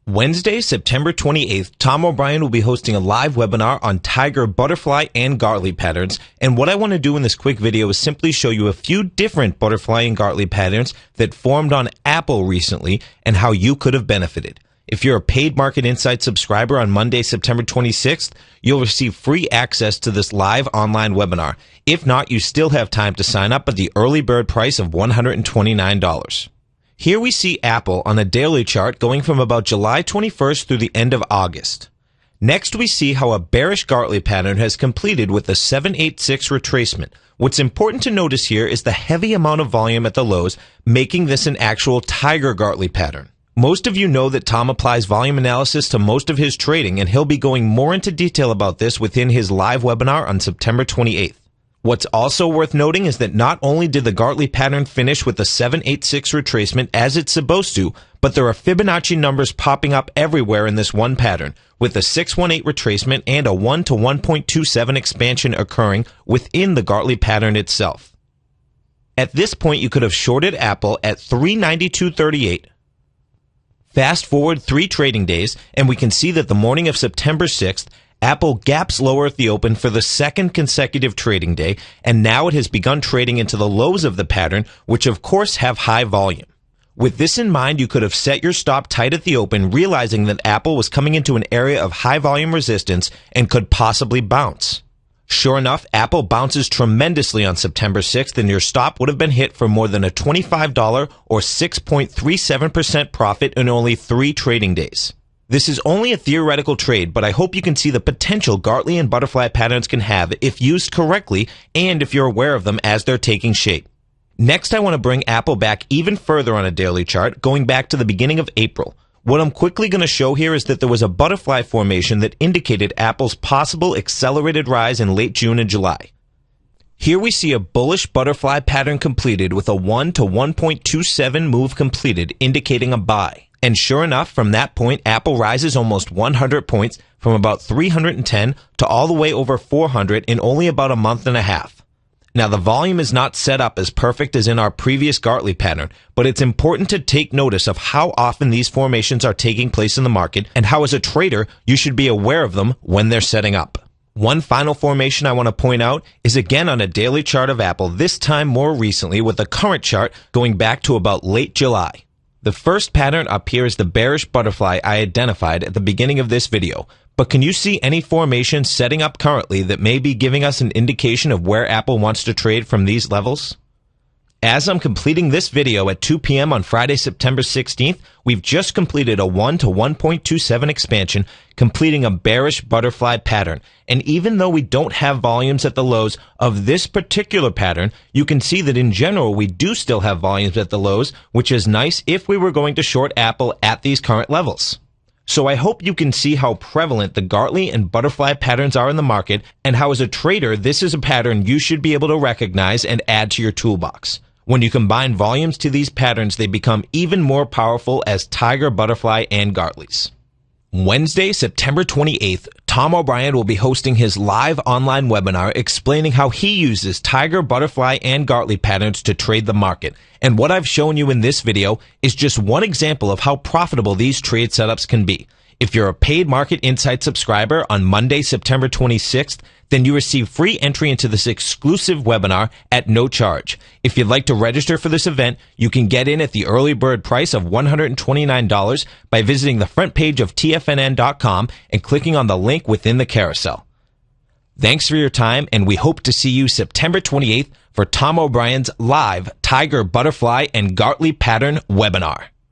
Wednesday, September 28th, Tom O'Brien will be hosting a live webinar on tiger, butterfly, and Gartley patterns. And what I want to do in this quick video is simply show you a few different butterfly and Gartley patterns that formed on Apple recently and how you could have benefited. If you're a paid Market Insight subscriber on Monday, September 26th, you'll receive free access to this live online webinar. If not, you still have time to sign up at the early bird price of $129. Here we see Apple on a daily chart going from about July 21st through the end of August. Next, we see how a bearish Gartley pattern has completed with a 786 retracement. What's important to notice here is the heavy amount of volume at the lows, making this an actual tiger Gartley pattern. Most of you know that Tom applies volume analysis to most of his trading, and he'll be going more into detail about this within his live webinar on September 28th. What's also worth noting is that not only did the Gartley pattern finish with a 786 retracement as it's supposed to, but there are Fibonacci numbers popping up everywhere in this one pattern, with a 618 retracement and a 1 to 1.27 expansion occurring within the Gartley pattern itself. At this point, you could have shorted Apple at 392.38. Fast forward 3 trading days, and we can see that the morning of September 6th, Apple gaps lower at the open for the second consecutive trading day, and now it has begun trading into the lows of the pattern, which of course have high volume. With this in mind, you could have set your stop tight at the open, realizing that Apple was coming into an area of high volume resistance and could possibly bounce. Sure enough, Apple bounces tremendously on September 6th, and your stop would have been hit for more than a $25 or 6.37% profit in only 3 trading days. This is only a theoretical trade, but I hope you can see the potential Gartley and butterfly patterns can have if used correctly and if you're aware of them as they're taking shape. Next, I want to bring Apple back even further on a daily chart, going back to the beginning of April. What I'm quickly going to show here is that there was a butterfly formation that indicated Apple's possible accelerated rise in late June and July. Here we see a bullish butterfly pattern completed with a 1 to 1.27 move completed, indicating a buy. And sure enough, from that point, Apple rises almost 100 points from about 310 to all the way over 400 in only about a month and a half. Now, the volume is not set up as perfect as in our previous Gartley pattern, but it's important to take notice of how often these formations are taking place in the market and how, as a trader, you should be aware of them when they're setting up. One final formation I want to point out is again on a daily chart of Apple, this time more recently with the current chart going back to about late July. The first pattern up here is the bearish butterfly I identified at the beginning of this video. But can you see any formation setting up currently that may be giving us an indication of where Apple wants to trade from these levels? As I'm completing this video at 2 p.m. on Friday, September 16th, we've just completed a 1 to 1.27 expansion, completing a bearish butterfly pattern. And even though we don't have volumes at the lows of this particular pattern, you can see that in general we do still have volumes at the lows, which is nice if we were going to short Apple at these current levels. So I hope you can see how prevalent the Gartley and butterfly patterns are in the market, and how as a trader this is a pattern you should be able to recognize and add to your toolbox. When you combine volumes to these patterns, they become even more powerful as tiger, butterfly, and Gartleys. Wednesday, September 28th, Tom O'Brien will be hosting his live online webinar explaining how he uses tiger, butterfly, and Gartley patterns to trade the market. And what I've shown you in this video is just one example of how profitable these trade setups can be. If you're a paid Market Insight subscriber on Monday, September 26th, then you receive free entry into this exclusive webinar at no charge. If you'd like to register for this event, you can get in at the early bird price of $129 by visiting the front page of TFNN.com and clicking on the link within the carousel. Thanks for your time, and we hope to see you September 28th for Tom O'Brien's live Tiger, Butterfly, and Gartley Pattern webinar.